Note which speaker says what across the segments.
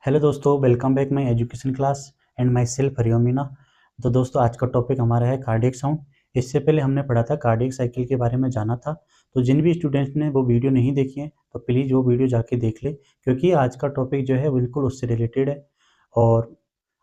Speaker 1: Hello दोस्तों, welcome back my education class and my self Hariom Meena. तो दोस्तों, आज का टॉपिक हमारा है कार्डियक साउंड। इससे पहले हमने पढ़ा था कार्डियक साइकिल के बारे में जाना था। तो जिन भी स्टूडेंट्स ने वो वीडियो नहीं देखी है तो प्लीज़ वो वीडियो जाके देख ले, क्योंकि आज का टॉपिक जो है बिल्कुल उससे रिलेटेड है। और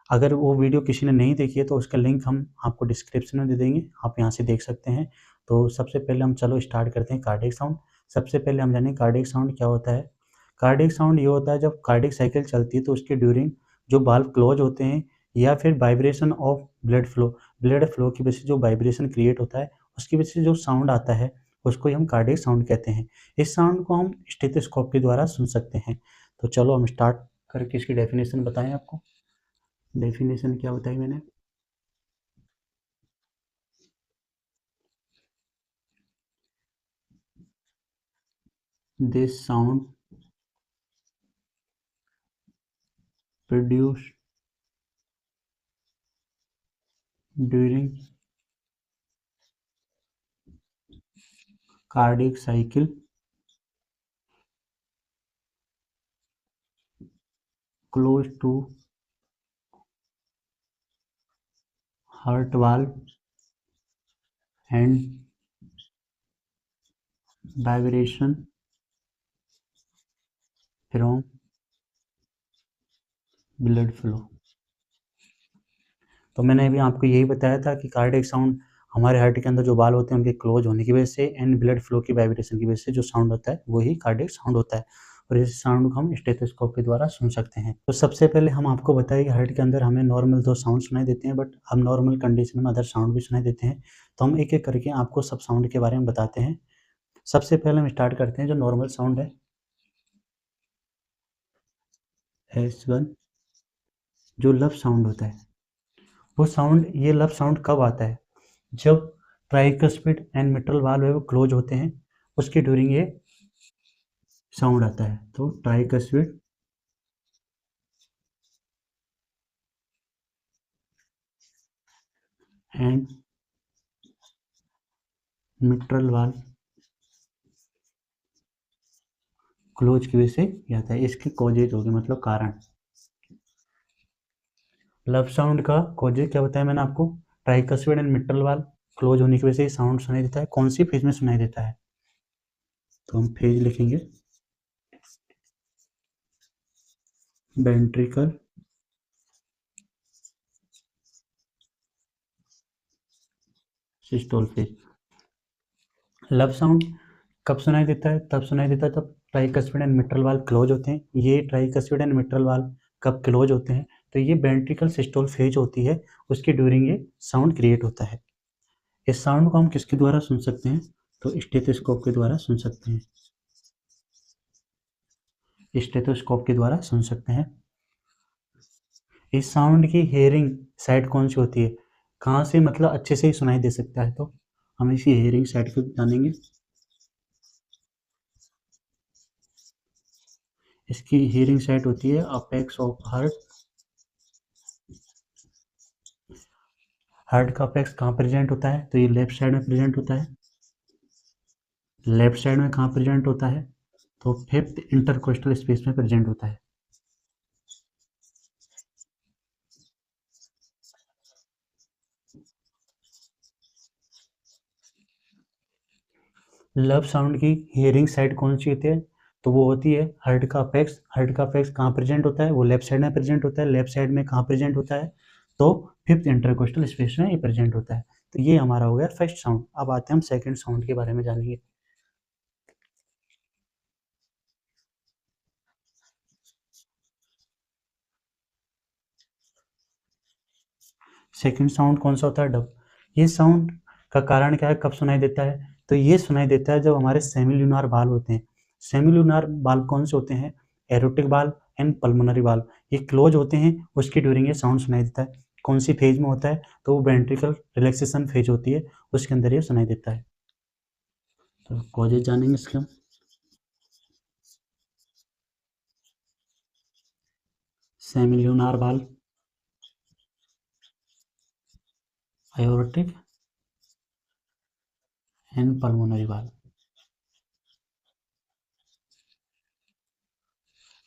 Speaker 1: अगर वो वीडियो किसी ने नहीं देखी है तो उसका लिंक हम आपको डिस्क्रिप्शन में दे देंगे, आप यहाँ से देख सकते हैं। तो सबसे पहले हम चलो स्टार्ट करते हैं कार्डियक साउंड। सबसे पहले हम जानें कार्डियक साउंड क्या होता है। कार्डियक साउंड ये होता है जब कार्डियक साइकिल चलती है तो उसके ड्यूरिंग जो वाल्व क्लोज होते हैं या फिर वाइब्रेशन ऑफ ब्लड फ्लो की वजह से जो वाइब्रेशन क्रिएट होता है, उसकी वजह से जो साउंड आता है उसको ही हम कार्डियक साउंड कहते हैं। इस साउंड को हम स्टेथोस्कोप के द्वारा सुन सकते हैं। तो चलो हम स्टार्ट करके इसकी डेफिनेशन बताएं आपको। डेफिनेशन क्या बताई मैंने? This sound produced during cardiac cycle close to heart valve and vibration from blood flow। तो मैंने अभी आपको यही बताया था कि कार्डियक साउंड हमारे हार्ट के अंदर जो वाल्व होते हैं उनके क्लोज होने की वजह से एंड ब्लड फ्लो की वाइब्रेशन की वजह से जो साउंड होता है वही कार्डियक साउंड होता है। और इस साउंड को हम स्टेथोस्कोप के द्वारा सुन सकते हैं। तो सबसे पहले हम आपको बताएं कि हार्ट के अंदर हमें नॉर्मल तो साउंड सुनाई देते हैं, बट अब नॉर्मल कंडीशन में अदर साउंड भी सुनाई देते हैं। तो हम एक एक करके आपको सब साउंड के बारे में बताते हैं। सबसे पहले हम स्टार्ट करते हैं जो नॉर्मल साउंड है, S1। जो लब साउंड होता है, वो साउंड, ये लब साउंड कब आता है? जब ट्राइकस्पिड एंड मिट्रल वाल्व है वो क्लोज होते हैं, उसके ड्यूरिंग ये साउंड आता है। तो tricuspid and mitral valve close की वजह से ये आता है। इसके कॉजेज होगी, मतलब कारण। लब साउंड का कॉजेज क्या बताया मैंने आपको? Tricuspid and mitral valve close होने की वजह से साउंड सुनाई देता है। कौन सी फेज में सुनाई देता है? तो हम फेज लिखेंगे, वेंट्रिकल सिस्टोल फेज। लब साउंड कब सुनाई देता है? तब सुनाई देता है तब tricuspid and mitral valve close होते हैं। ये ट्राइकस्पिड एंड मिट्रल वाल्व कब क्लोज होते हैं? तो ये वेंट्रिकल सिस्टोल फेज होती है, उसके ड्यूरिंग ये साउंड क्रिएट होता है। इस साउंड को हम किसके द्वारा सुन सकते हैं? तो स्टेथोस्कोप के द्वारा सुन सकते हैं। स्टेथोस्कोप के द्वारा सुन सकते हैं। इस साउंड की हेयरिंग साइड कौन सी होती है? कहाँ से मतलब अच्छे से ही सुनाई दे सकता है? तो हम इसकी हेयरिंग साइड को जानेंगे। इसकी हियरिंग साइट होती है अपेक्स ऑफ हार्ट। हार्ट का अपेक्स कहाँ प्रेजेंट होता है? तो ये लेफ्ट साइड में प्रेजेंट होता है। लेफ्ट साइड में कहाँ प्रेजेंट होता है? तो फिफ्थ इंटरकोस्टल स्पेस में प्रेजेंट होता है। लब साउंड की हियरिंग साइड कौन सी होती है? तो वो होती है हार्ट का अपेक्स। हार्ट का अपेक्स कहाँ प्रेजेंट होता है? वो लेफ्ट साइड में प्रेजेंट होता है। लेफ्ट साइड में कहाँ प्रेजेंट होता है? तो फिफ्थ इंटरकोस्टल स्पेस में ये प्रेजेंट होता है। तो ये हमारा हो गया फर्स्ट साउंड। अब आते हैं हम सेकंड साउंड के बारे में जानेंगे। सेकंड साउंड कौन सा होता है? डब। ये साउंड का कारण क्या है, कब सुनाई देता है? तो ये सुनाई देता है जब हमारे सेमिल्यूनार बाल होते हैं। सेमिल्यूनार बाल कौन से होते हैं? एरोटिक बाल एंड पल्मोनरी बाल। ये क्लोज होते हैं, उसकी ड्यूरिंग ये साउंड सुनाई देता है। कौन सी फेज में होता है? तो वो वेंट्रिकल रिलैक्सेशन फेज होती है, उसके अंदर ये सुनाई देता है। तो कॉजेज जानेंगे इसके हम। सेमिल्यूनार बाल, एयोर्टिक एंड पल्मोनरी बाल।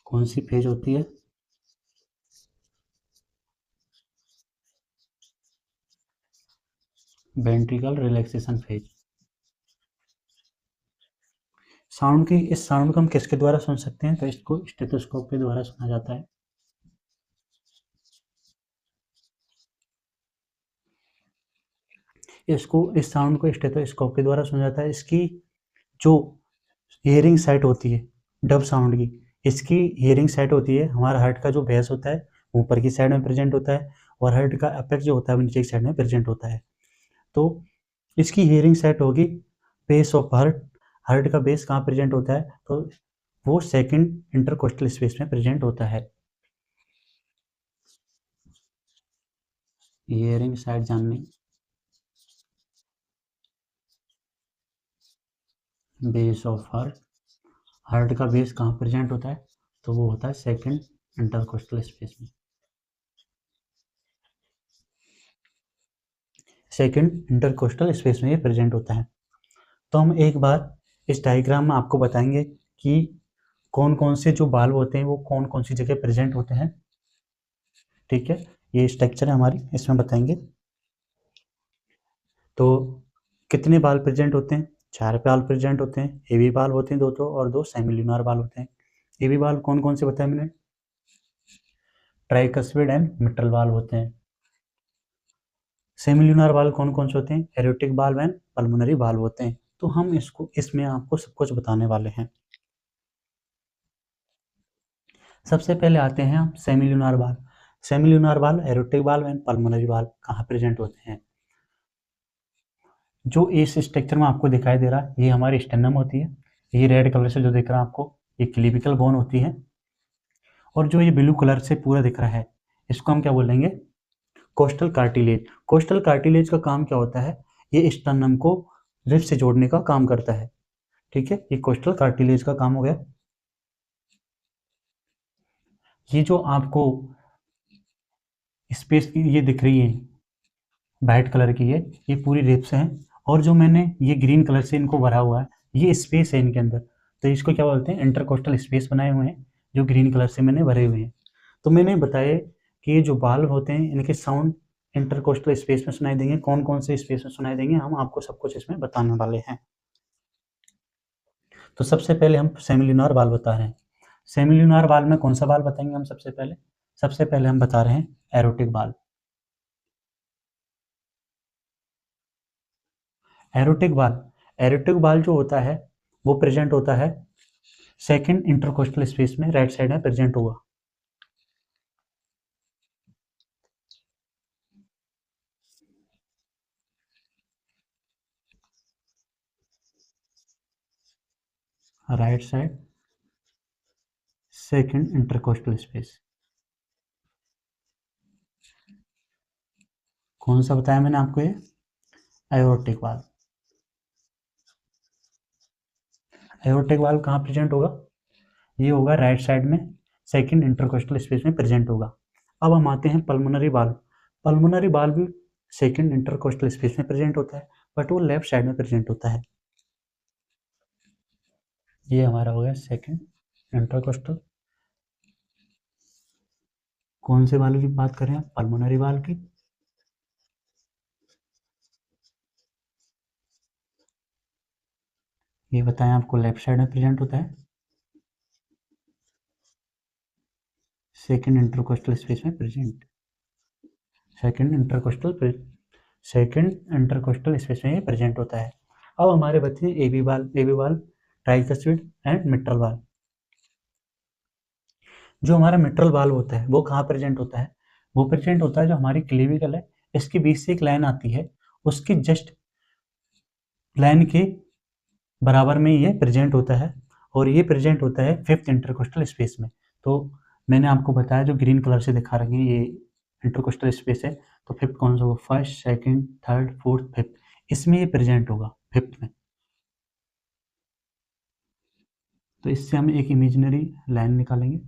Speaker 1: कौन सी फेज होती है? Ventricle relaxation phase. इस साउंड को हम किसके द्वारा सुन सकते हैं? तो इसको स्टेथोस्कोप के द्वारा सुना जाता है। इस साउंड को स्टेथोस्कोप के द्वारा सुना जाता है। इसकी जो हियरिंग साइट होती है डब साउंड की, इसकी हियरिंग साइट होती है, हमारा हार्ट का जो बेस होता है ऊपर की साइड में प्रेजेंट होता है, और हार्ट का अपेक्स जो होता है वो नीचे की साइड में प्रेजेंट होता है। तो इसकी हियरिंग साइट होगी बेस ऑफ हार्ट। हार्ट का बेस कहाँ प्रेजेंट होता है? तो वो सेकंड इंटरकोस्टल स्पेस में प्रेजेंट होता है। हियरिंग साइट जाननी, बेस ऑफ हार्ट, हार्ट का बेस कहाँ प्रेजेंट होता है? तो वो होता है सेकंड इंटरकोस्टल स्पेस में। सेकंड इंटरकोस्टल स्पेस में ये प्रेजेंट होता है। तो हम एक बार इस डायग्राम में आपको बताएंगे कि कौन कौन से जो बाल्ब होते हैं वो कौन कौन सी जगह प्रेजेंट होते हैं। ठीक है, ये स्ट्रक्चर है हमारी, इसमें बताएंगे। तो कितने बाल्ब प्रेजेंट होते हैं? 4 बाल्ब प्रेजेंट होते हैं। एवी बाल्ब होते हैं 2 और 2 सेमिल्यूनार बाल्ब होते हैं। एवी बाल्ब कौन कौन से बताए मैंने? ट्राइकस्पिड एंड मिट्रल बाल्ब होते हैं। सेमिल्यूनार बाल्ब कौन कौन से होते हैं? एरोटिक बाल्ब एंड पल्मोनरी बाल्ब होते हैं। तो हम इसमें आपको सब कुछ बताने वाले हैं। सबसे पहले आते हैं हम semilunar बाल्ब। Semilunar बाल्ब, erotic बाल्ब and pulmonary बाल्ब कहाँ प्रेजेंट होते हैं? जो इस स्ट्रक्चर में आपको दिखाई दे रहा है ये हमारी स्टेनम होती है। ये रेड कलर से जो दिख रहा है आपको ये क्लिविकल बोन होती है। और जो ये ब्लू कलर से पूरा दिख रहा है इसको हम क्या बोलेंगे? Costal cartilage. कोस्टल कार्टिलेज का काम क्या होता है? ये स्टेनम को रिब से जोड़ने का काम करता है। ठीक है, ये कोस्टल कार्टिलेज का काम हो गया। ये जो आपको स्पेस ये दिख रही है वाइट कलर की ये पूरी रिब्स हैं। और जो मैंने ये ग्रीन कलर से इनको भरा हुआ है ये स्पेस है इनके अंदर। तो इसको क्या बोलते हैं? इंटरकोस्टल स्पेस बनाए हुए हैं जो ग्रीन कलर से मैंने भरे हुए हैं। तो मैंने बताया कि ये जो बाल्ब होते हैं इनके साउंड इंटरकोस्टल स्पेस में सुनाई देंगे। कौन कौन से स्पेस में सुनाई देंगे हम आपको सब कुछ इसमें बताने वाले हैं। तो सबसे पहले हम सेमिल्यूनार बाल्ब बता रहे हैं। सेमिल्यूनार बाल्ब में कौन सा बाल्ब बताएंगे हम? सबसे पहले हम बता रहे हैं एरोटिक बाल्ब। एरोटिक बाल्ब जो होता है वो प्रेजेंट होता है सेकंड इंटरकोस्टल स्पेस में, राइट साइड में प्रेजेंट होगा। Right side second intercostal space. कौन सा बताया मैंने आपको? ये एओर्टिक वाल्व। एओर्टिक वाल्व कहाँ प्रेजेंट होगा? ये होगा राइट साइड में, सेकंड इंटरकोस्टल स्पेस में प्रेजेंट होगा। अब हम आते हैं पल्मोनरी वाल्व। पल्मोनरी वाल्व भी सेकंड इंटरकोस्टल स्पेस में प्रेजेंट होता है बट वो लेफ्ट साइड में प्रेजेंट होता है। ये हमारा हो गया सेकंड इंटरकोस्टल। कौन से वाल्व की बात करें आप? पल्मोनरी वाल्व की। ये बताएं आपको लेफ्ट साइड में प्रेजेंट होता है, सेकंड इंटरकोस्टल स्पेस में प्रेजेंट। सेकंड इंटरकोस्टल स्पेस में ये प्रेजेंट होता है। अब हमारे बच्चे हैं AB valve, tricuspid and mitral valve. जो हमारा मिट्रल वाल्व होता है वो कहाँ प्रेजेंट होता है? वो प्रेजेंट होता है जो हमारी क्लेविकल है इसके बीच से एक लाइन आती है, उसकी जस्ट लाइन के बराबर में ये प्रेजेंट होता है। और ये प्रेजेंट होता है फिफ्थ इंटरकोस्टल स्पेस में। तो मैंने आपको बताया जो ग्रीन कलर से दिखा रखे हैं ये इंटरकोस्टल स्पेस है। तो फिफ्थ कौन सा होगा? First, second, third, fourth, fifth, इसमें ये प्रेजेंट होगा फिफ्थ में। तो इससे हम एक इमेजिनरी लाइन निकालेंगे।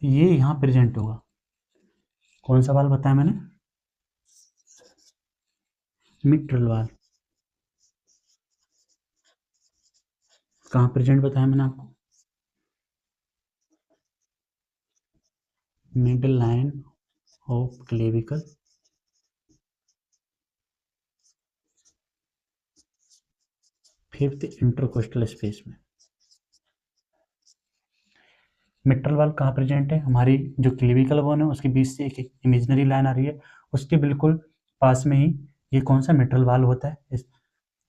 Speaker 1: ये यहाँ प्रेजेंट होगा। कौन सा वाल्व बताया मैंने? Mitral valve. कहाँ प्रेजेंट बताया मैंने आपको? Mid line of clavicle fifth intercostal space में। मिट्रल वाल्व कहाँ प्रेजेंट है? हमारी जो क्लेविकल बोन है उसके बीच से एक इमेजिनरी लाइन आ रही है, उसके बिल्कुल पास में ही ये कौन सा मिट्रल वाल्व होता है।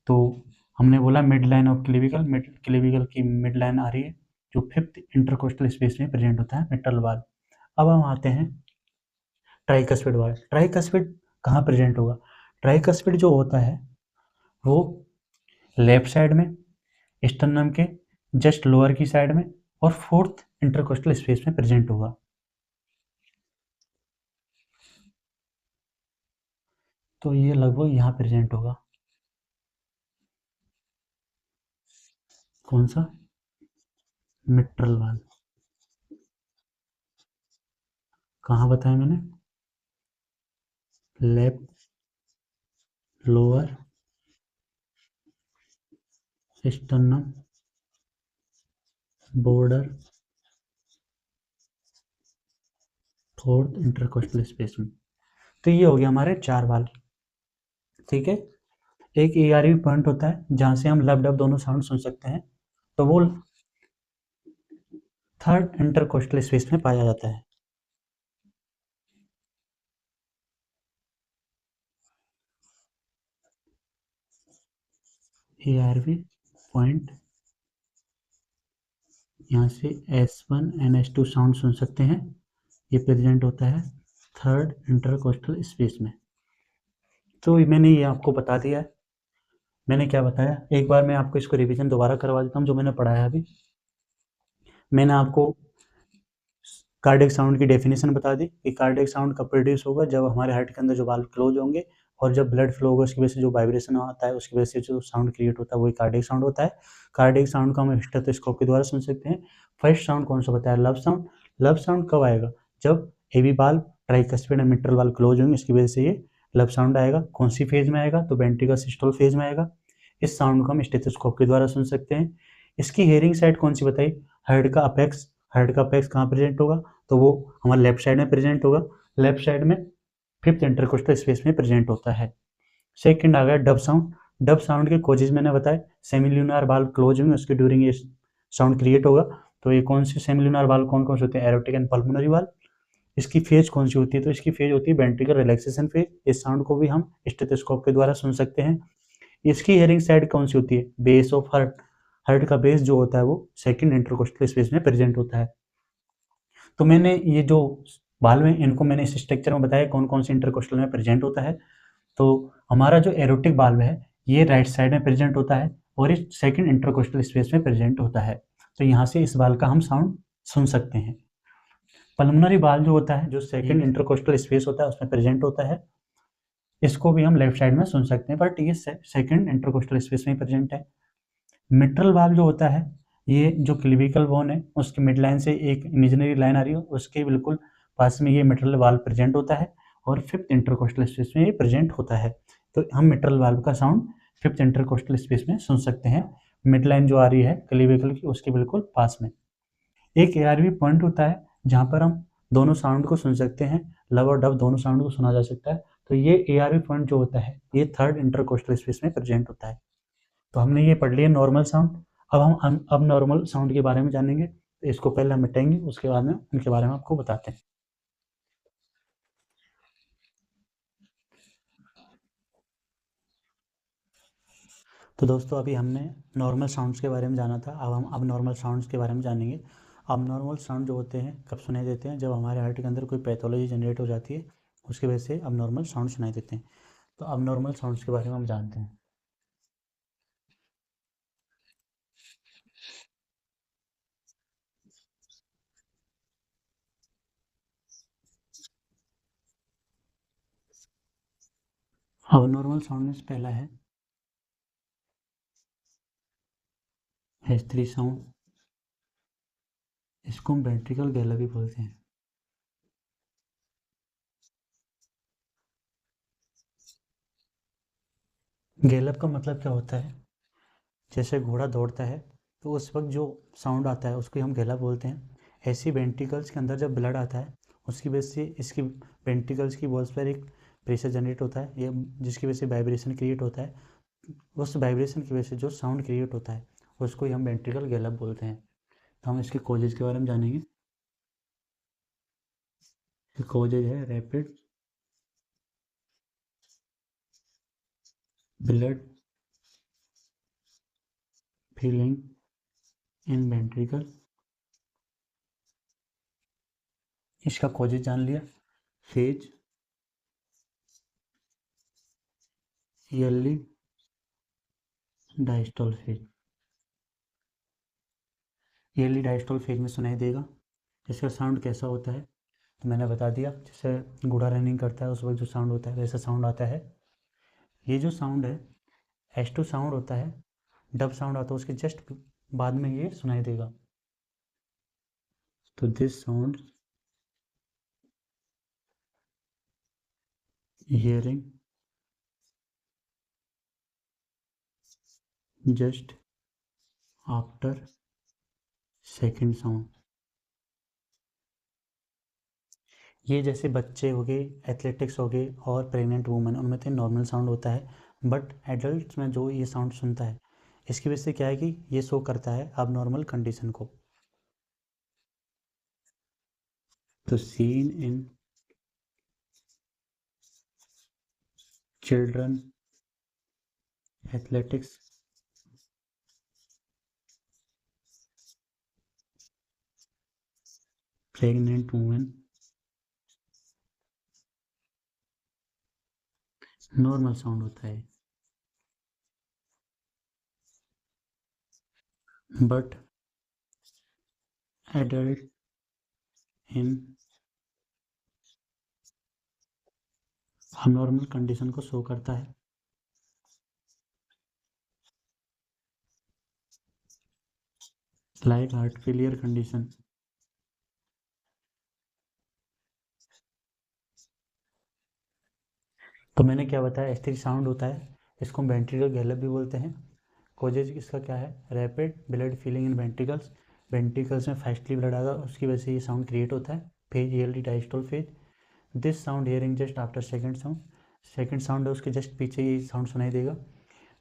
Speaker 1: तो हमने बोला मिड लाइन ऑफ क्लेविकल की मिड लाइन आ रही है जो फिफ्थ इंटरकोस्टल स्पेस में प्रेजेंट होता है मिट्रल वाल्व। अब हम आते हैं ट्राइकस्पिड वाल्व। ट्राइकस्पिड कहाँ प्रेजेंट होगा? ट्राइकस्पिड जो होता है वो लेफ्ट साइड में स्टर्नम के जस्ट लोअर की साइड में और फोर्थ इंटरकोस्टल स्पेस में प्रेजेंट होगा। तो ये लगभग यहाँ प्रेजेंट होगा। कौन सा? Mitral valve. कहाँ बताया मैंने? Left lower sternum border fourth intercostal space में। तो ये हो गया हमारे 4 वाल्व। ठीक है, एक ARV पॉइंट होता है जहां से हम लब डब दोनों साउंड सुन सकते हैं, तो वो थर्ड इंटरकोस्टल स्पेस में पाया जाता है। ARV पॉइंट यहाँ से S1 and S2 साउंड सुन सकते हैं, ये प्रेजेंट होता है थर्ड इंटरकोस्टल स्पेस में। तो मैंने ये आपको बता दिया है। मैंने क्या बताया, एक बार मैं आपको इसको रिवीजन दोबारा करवा देता हूँ जो मैंने पढ़ाया अभी। मैंने आपको कार्डियक साउंड की डेफिनेशन बता दी कि कार्डियक साउंड कब प्रोड्यूस होगा, जब हमारे हार्ट के अंदर जो वाल्व क्लोज होंगे और जब ब्लड फ्लो होगा उसकी वजह से जो वाइब्रेशन आता है उसकी वजह से जो साउंड क्रिएट होता है वही कार्डियक साउंड होता है। कार्डियक साउंड को हम स्टेथोस्कोप के द्वारा सुन सकते हैं। फर्स्ट साउंड कौन सा बताया? लब साउंड। लब साउंड कब आएगा? जब AV valve, tricuspid and mitral valve close होंगे, इसकी वजह से ये लब साउंड आएगा। कौन सी फेज में आएगा? तो वेंट्रिकल सिस्टोल फेज में आएगा। इस साउंड को हम स्टेथोस्कोप के द्वारा सुन सकते हैं। इसकी हेयरिंग साइड कौन सी बताई? हार्ट का अपेक्स। हार्ट का अपेक्स कहाँ प्रेजेंट होगा? तो वो हमारे लेफ्ट साइड में प्रेजेंट होगा। लेफ्ट साइड में फिफ्थ इंटरकोस्टल स्पेस में प्रेजेंट होता है। सेकंड आ गया डब साउंड। डब साउंड के कोजेज मैंने बताए, सेमिल्यूनार वाल्व क्लोज होंगे उसके ड्यूरिंग ये साउंड क्रिएट होगा। तो ये कौन से सेमिल्यूनार वाल्व कौन कौन से होते हैं? Aortic and pulmonary valve. इसकी फेज कौन सी होती है? तो इसकी फेज होती है वेंट्रिकल रिलैक्सेशन फेज। इस साउंड को भी हम स्टेथोस्कोप के द्वारा सुन सकते हैं। इसकी हियरिंग साइड कौन सी होती है? Base of heart. हार्ट का बेस जो होता है वो सेकंड इंटरकोस्टल स्पेस में प्रेजेंट होता है। तो मैंने ये जो वाल्व है इनको मैंने इस स्ट्रक्चर में बताया कौन कौन से इंटरकोस्टल में प्रेजेंट होता है। तो हमारा जो एरोटिक वाल्व है ये राइट साइड में प्रेजेंट होता है और इस सेकंड इंटरकोस्टल स्पेस में प्रेजेंट होता है। तो यहाँ से इस वाल्व का हम साउंड सुन सकते हैं। पल्मोनरी वाल्व जो होता है जो सेकंड इंटरकोस्टल स्पेस होता है उसमें प्रेजेंट होता है, इसको भी हम लेफ्ट साइड में सुन सकते हैं, बट ये सेकंड इंटरकोस्टल स्पेस में प्रेजेंट है। मिट्रल वाल्व जो होता है ये जो क्लेविकल बोन है उसके मिड लाइन से एक इमेजिनरी लाइन आ रही है, उसके बिल्कुल पास में ये मिट्रल वाल्व प्रेजेंट होता है और फिफ्थ इंटरकोस्टल स्पेस में ये प्रेजेंट होता है। तो हम मिट्रल वाल्व का साउंड फिफ्थ इंटरकोस्टल स्पेस में सुन सकते हैं, मिड लाइन जो आ रही है क्लेविकल की उसके बिल्कुल पास में। एक ARV पॉइंट होता है जहाँ पर हम दोनों साउंड को सुन सकते हैं, लब और डब दोनों साउंड को सुना जा सकता है। तो ये ARV पॉइंट जो होता है ये थर्ड इंटरकोस्टल स्पेस में प्रेजेंट होता है। तो हमने ये पढ़ लिया नॉर्मल साउंड। अब हम अब नॉर्मल साउंड के बारे में जानेंगे। तो इसको पहले हम मिटाएंगे, उसके बाद में उनके बारे में आपको बताते हैं। तो दोस्तों अभी हमने नॉर्मल साउंड्स के बारे में जाना था, अब नॉर्मल साउंड्स के बारे में जानेंगे। अब नॉर्मल साउंड जो होते हैं कब सुनाई देते हैं? जब हमारे हार्ट के अंदर कोई पैथोलॉजी जनरेट हो जाती है उसकी वजह से अब नॉर्मल साउंड सुनाई देते हैं। तो अब नॉर्मल साउंड्स के बारे में हम जानते हैं। अब नॉर्मल साउंड में पहला है H3 साउंड, इसको हम वेंट्रिकल गैला भी बोलते हैं। गैलप का मतलब क्या होता है? जैसे घोड़ा दौड़ता है तो उस वक्त जो साउंड आता है उसको हम गैलप बोलते हैं। ऐसी वेंट्रिकल्स के अंदर जब ब्लड आता है उसकी वजह से इसकी वेंट्रिकल्स की वॉल्स पर एक प्रेशर जनरेट होता है, ये जिसकी वजह से वाइब्रेशन क्रिएट होता है। उस वाइब्रेशन की वजह से जो साउंड क्रिएट होता है उसको ही हम वेंट्रिकल गैलप बोलते हैं। तो हम इसके कॉजेज के बारे में जानेंगे। कॉजेज है rapid blood feeling in ventricle. इसका कॉजेज जान लिया। Phase, yearly diastole phase. Yearly diastole phase में सुनाई देगा। इसका साउंड कैसा होता है तो मैंने बता दिया, जैसे घोड़ा रनिंग करता है उस वक्त जो साउंड होता है वैसा साउंड आता है। ये जो साउंड है एस2 साउंड होता है, डब साउंड आता है उसके जस्ट बाद में ये सुनाई देगा। तो this sound hearing just after second sound. ये जैसे बच्चे हो गए, एथलेटिक्स हो गए और प्रेग्नेंट वूमेन, उनमें तो नॉर्मल साउंड होता है, बट एडल्ट में जो ये साउंड सुनता है इसकी वजह से क्या है कि ये शो करता है अब नॉर्मल कंडीशन को। तो seen in children athletics pregnant women normal sound होता है, but adult in normal condition को शो करता है। Like heart failure condition. तो मैंने क्या बताया, एस्थेटिक साउंड होता है, इसको हम वेंट्रिकल गैलप भी बोलते हैं। कोजेज इसका क्या है, rapid blood feeling in ventricles, ventricles में फास्टली ब्लड आएगा उसकी वजह से ये साउंड क्रिएट होता है। Phase yearly diastole phase, this sound hearing just after second sound, second sound है उसके जस्ट पीछे ये साउंड सुनाई देगा।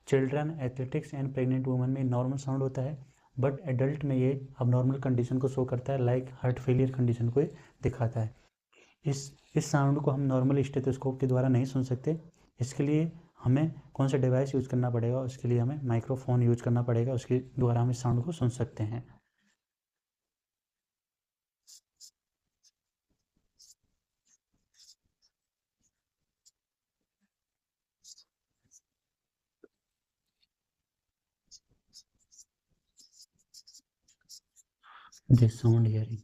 Speaker 1: Children athletics and pregnant woman में नॉर्मल साउंड होता है, बट एडल्ट में ये अब नॉर्मल कंडीशन को शो करता है, लाइक हार्ट फेलियर कंडीशन को दिखाता है। इस साउंड को हम नॉर्मल स्टेथोस्कोप के द्वारा नहीं सुन सकते, इसके लिए हमें कौन सा डिवाइस यूज करना पड़ेगा, उसके लिए हमें माइक्रोफोन यूज करना पड़ेगा, उसके द्वारा हम इस साउंड को सुन सकते हैं। दिस साउंड हियरिंग,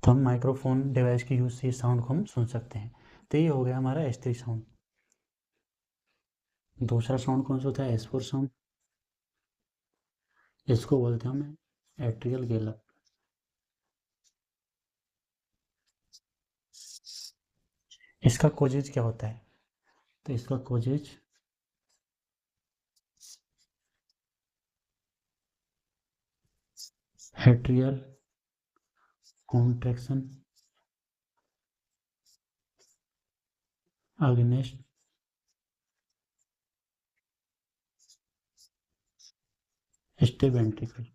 Speaker 1: तो हम माइक्रोफोन डिवाइस की यूज से इस साउंड को हम सुन सकते हैं। तो ये हो गया हमारा S3 साउंड। दूसरा साउंड कौन सा होता है, S4 साउंड। इसको बोलते हैं हम एट्रियल गैलप। इसका कोजेज क्या होता है, तो इसका causes atrial contraction against step ventricle.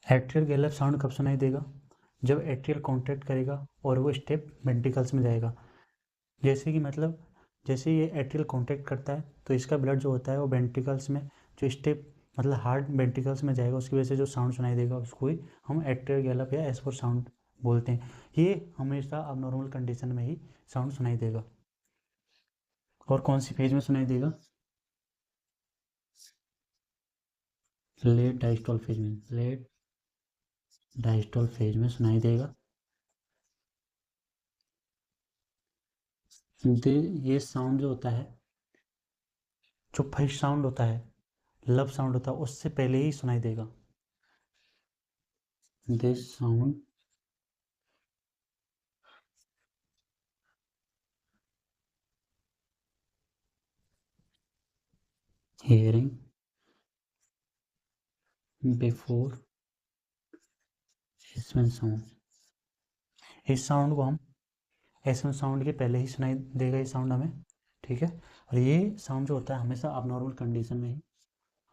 Speaker 1: Atrial Gallup sound कब सुनाई देगा, जब एट्रियल कॉन्ट्रैक्ट करेगा और वो स्टेप वेंट्रिकल्स में जाएगा। जैसे कि मतलब जैसे ये एट्रियल कॉन्ट्रैक्ट करता है तो इसका ब्लड जो होता है वो वेंट्रिकल्स में जो स्टेप मतलब हार्ट वेंट्रिकल्स में जाएगा, उसकी वजह से जो साउंड सुनाई देगा उसको ही हम एट्रियल गैलप या S4 साउंड बोलते हैं। ये हमेशा अब नॉर्मल कंडीशन में ही साउंड सुनाई देगा। और कौन सी फेज में सुनाई देगा, लेट डायस्टोल फेज में, लेट डायस्टोल फेज में सुनाई देगा। ये साउंड जो होता है, जो फर्स्ट साउंड होता है, लब साउंड होता है, उससे पहले ही सुनाई देगा। This sound hearing before S one sound. इस साउंड को हम एसवन साउंड के पहले ही सुनाई देगा ये साउंड हमें, ठीक है। और ये साउंड जो होता है हमेशा अबनॉर्मल कंडीशन में ही,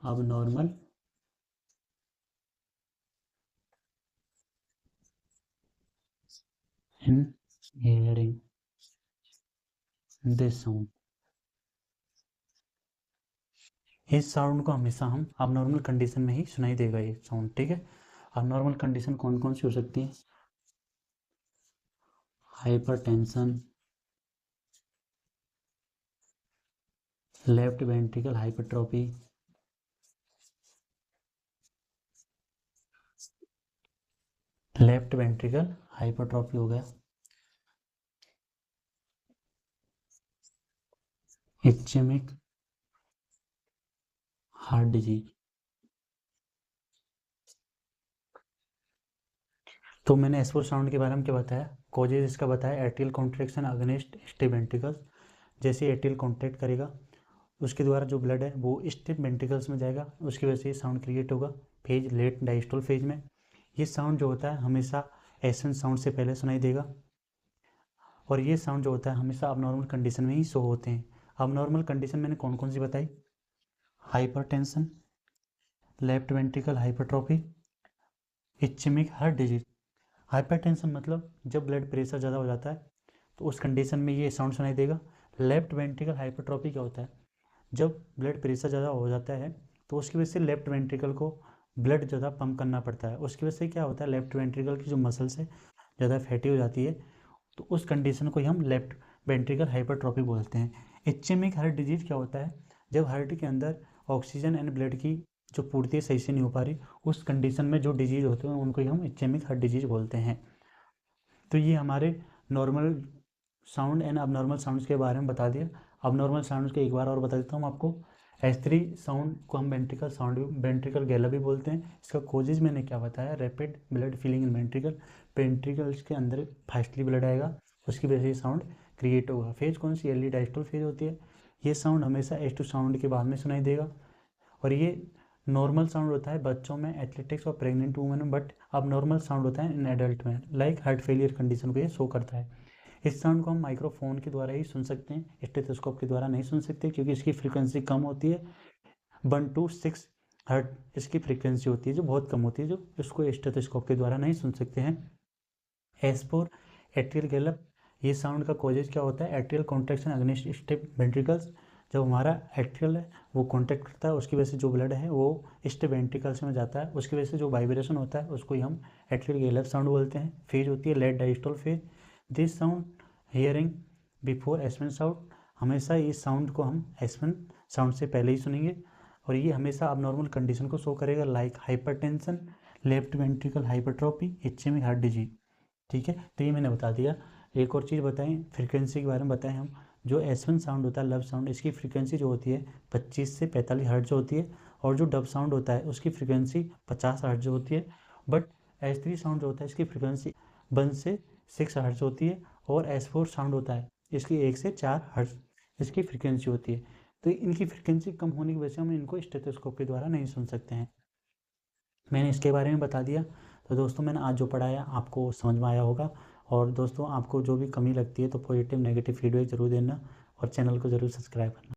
Speaker 1: abnormal in hearing this sound. इस साउंड को हमेशा हम अबनॉर्मल कंडीशन में ही सुनाई देगा ये साउंड, ठीक है। अबनॉर्मल कंडीशन कौन कौन सी हो सकती है? Hypertension, left ventricle hypertrophy, left ventricle hypertrophy हो गया, इस्चेमिक हार्ट डिजीज। तो मैंने एस4 साउंड के बारे में क्या बताया, कॉजेज इसका बताया, atrial contraction against stiff ventricles. जैसे एट्रियल कॉन्ट्रैक्ट करेगा उसके द्वारा जो ब्लड है वो स्टिफ वेंट्रिकल्स में जाएगा, उसकी वजह से साउंड क्रिएट होगा फेज लेट डायस्टोल फेज में। ये साउंड जो होता है हमेशा एसन साउंड से पहले सुनाई देगा, और ये साउंड जो होता है हमेशा अबनॉर्मल कंडीशन में ही शो होते हैं। अबनॉर्मल कंडीशन मैंने कौन कौन सी बताई? Hypertension, left ventricle hypertrophy, ischaemic heart disease. Hypertension मतलब जब ब्लड प्रेशर ज़्यादा हो जाता है तो उस कंडीशन में ये साउंड सुनाई देगा। लेफ्ट वेंट्रिकल हाइपरट्रोफी क्या होता है? जब ब्लड प्रेशर ज़्यादा हो जाता है तो उसकी वजह से लेफ्ट वेंट्रिकल को ब्लड ज़्यादा पंप करना पड़ता है, उसकी वजह से क्या होता है लेफ्ट वेंट्रिकल की जो मसल्स है ज़्यादा फैटी हो जाती है, तो उस कंडीशन को ही हम लेफ्ट वेंट्रिकल हाइपरट्रोफी बोलते हैं। इस्चेमिक हार्ट डिजीज क्या होता है? जब हार्ट के अंदर ऑक्सीजन एंड ब्लड की जो पूर्ति सही से नहीं हो पा रही, उस कंडीशन में जो डिजीज होते हैं उनको ही हम इस्चेमिक हार्ट डिजीज बोलते हैं। तो ये हमारे normal sound and abnormal sounds के बारे में बता दिया। अबनॉर्मल साउंड्स के एक बार और बता देता हूँ आपको। S3 साउंड को हम वेंट्रिकल साउंड, वेंट्रिकल गैला भी बोलते हैं। इसका कोजेज मैंने क्या बताया, rapid blood filling in ventricle, ventricles के अंदर फास्टली ब्लड आएगा, उसकी वजह से साउंड क्रिएट होगा। फेज कौन सी? अर्ली डायस्टोल फेज होती है। ये साउंड हमेशा S2 साउंड के बाद में सुनाई देगा, और ये नॉर्मल साउंड होता है बच्चों में, एथलेटिक्स और प्रेग्नेंट वुमेन में, बट अब नॉर्मल साउंड होता है इन एडल्ट में, लाइक हार्ट फेलियर कंडीशन को ये शो करता है। इस साउंड को हम माइक्रोफोन के द्वारा ही सुन सकते हैं, स्टेथोस्कोप के द्वारा नहीं सुन सकते, क्योंकि इसकी फ्रीक्वेंसी कम होती है। 1 to 6 हर्ट इसकी फ्रीक्वेंसी होती है, जो बहुत कम होती है, जो इसको स्टेथोस्कोप के द्वारा नहीं सुन सकते हैं। S4 एट्रियल गैलप, ये साउंड का कॉजेज क्या होता है? Atrial contraction against stiff ventricles. जब हमारा एट्रियल है वो कॉन्टैक्ट करता है, उसकी वजह से जो ब्लड है वो स्टिफ वेंट्रिकल्स में जाता है, उसकी वजह से जो वाइब्रेशन होता है उसको ही हम एट्रियल गैलप साउंड बोलते हैं। फेज होती है late diastole phase. This sound hearing before S1 sound, हमेशा इस साउंड को हम S1 साउंड से पहले ही सुनेंगे, और ये हमेशा अबनॉर्मल कंडीशन को शो करेगा, like hypertension, left ventricle hypertrophy, ischaemic heart disease, ठीक है। तो ये मैंने बता दिया। एक और चीज़ बताएं, फ्रीक्वेंसी के बारे में बताएं हम। जो S1 साउंड होता है लब साउंड, इसकी फ्रीक्वेंसी जो होती है 25 से 45 हर्ट्ज होती है, और जो डब साउंड होता है उसकी फ्रीक्वेंसी 50 हर्ट्ज होती है। बट S3 साउंड जो होता है इसकी फ्रीक्वेंसी 1 से 6 हर्ट्ज होती है, और S4 साउंड होता है इसकी 1 से 4 हर्ट्ज इसकी फ्रीक्वेंसी होती है। तो इनकी फ्रीक्वेंसी कम होने की वजह से हम इनको स्टेथोस्कोप के द्वारा नहीं सुन सकते हैं। मैंने इसके बारे में बता दिया। तो दोस्तों मैंने आज जो पढ़ाया आपको समझ में आया होगा, और दोस्तों आपको जो भी कमी लगती है तो पॉजिटिव नेगेटिव फीडबैक ज़रूर देना, और चैनल को ज़रूर सब्सक्राइब करना।